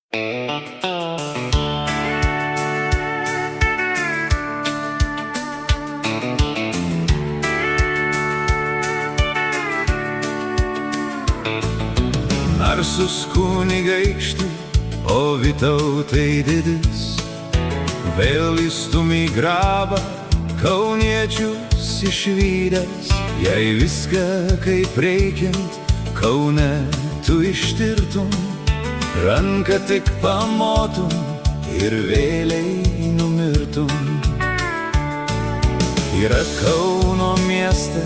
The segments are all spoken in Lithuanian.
Narsūs kunigaikšti, o Vytautai didis, vėl įstum į grabą kauniečius išvydęs. Jei viską kaip reikiant Kaune tu ištirtum, ranką tik pamotum ir vėliai numirtum. Yra Kauno mieste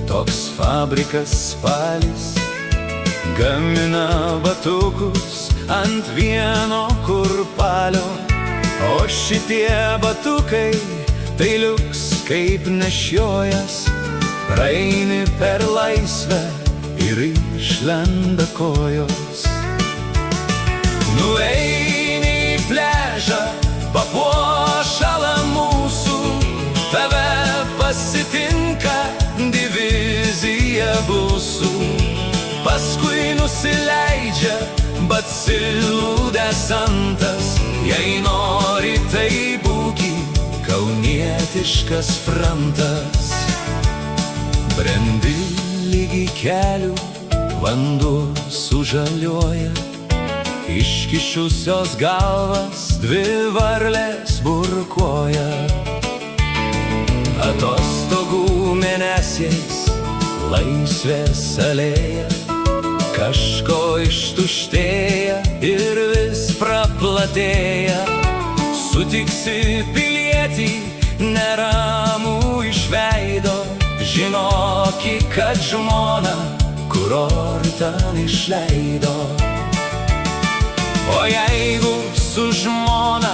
toks fabrikas Spalis, gamina batukus ant vieno kurpalio, o šitie batukai tai liuks kaip nešiojas. Praeini per laisvę ir išlenda kojos. Nueini į pliažą, papuošalą mūsų, tave pasitinka divizija blusų. Paskui nusileidžia bacilų desantas. Jei nori, tai būki kaunietiškas frontas. Brendi lygi kelių, vanduo sužalioja, iškišusios galvas dvi varlės burkuoja. Atostogų mėnesiais laisvės alėja kažko ištuštėja ir vis praplatėja. Sutiksi pilietį neramų iš veido, žinoki, kad žmona kurortan išleido. O jeigu su žmona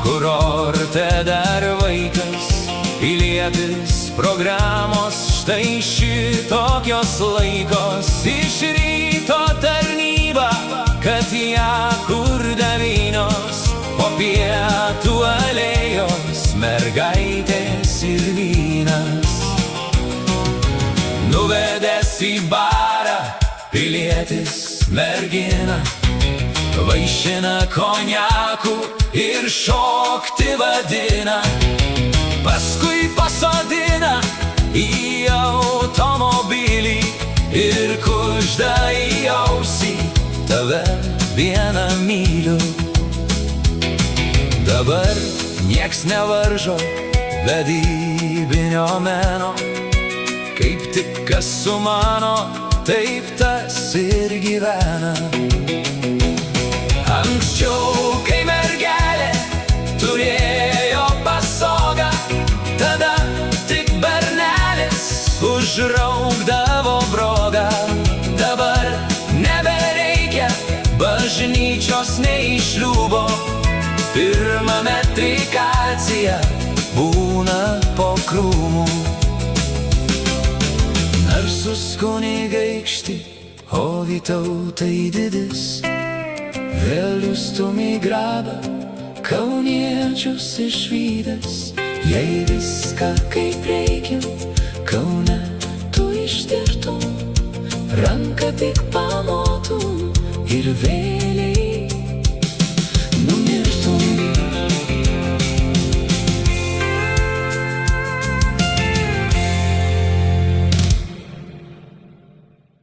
kurorte dar vaikas, pilietis programos štai šitokios laikos. Iš ryto tarnyba, kad ją kur 9, po pietų alėjos mergaitės ir vynas. Nuvedęs į barą pilietis merginą, vaišina konjaku ir šokti vadina. Paskui pasodina į automobilį ir kužda į ausį: tave vieną myliu. Dabar nieks nevaržo vedybinio meno, kaip tik kas sumano, taip tas ir gyvena. Anksčiau, kai mergelė turėjo pasogą, tada tik bernelis užraugdavo brogą. Dabar nebereikia bažnyčios nei šliūbo, pirma metrikacija būna po krūmų. Narsūs kunigaikšti, o Vytautai didis, vėl įstum į grabą kauniečius išvydęs. Jei viską kaip reikiant Kaune tu ištirtum, ranką tik pamotum ir vėliai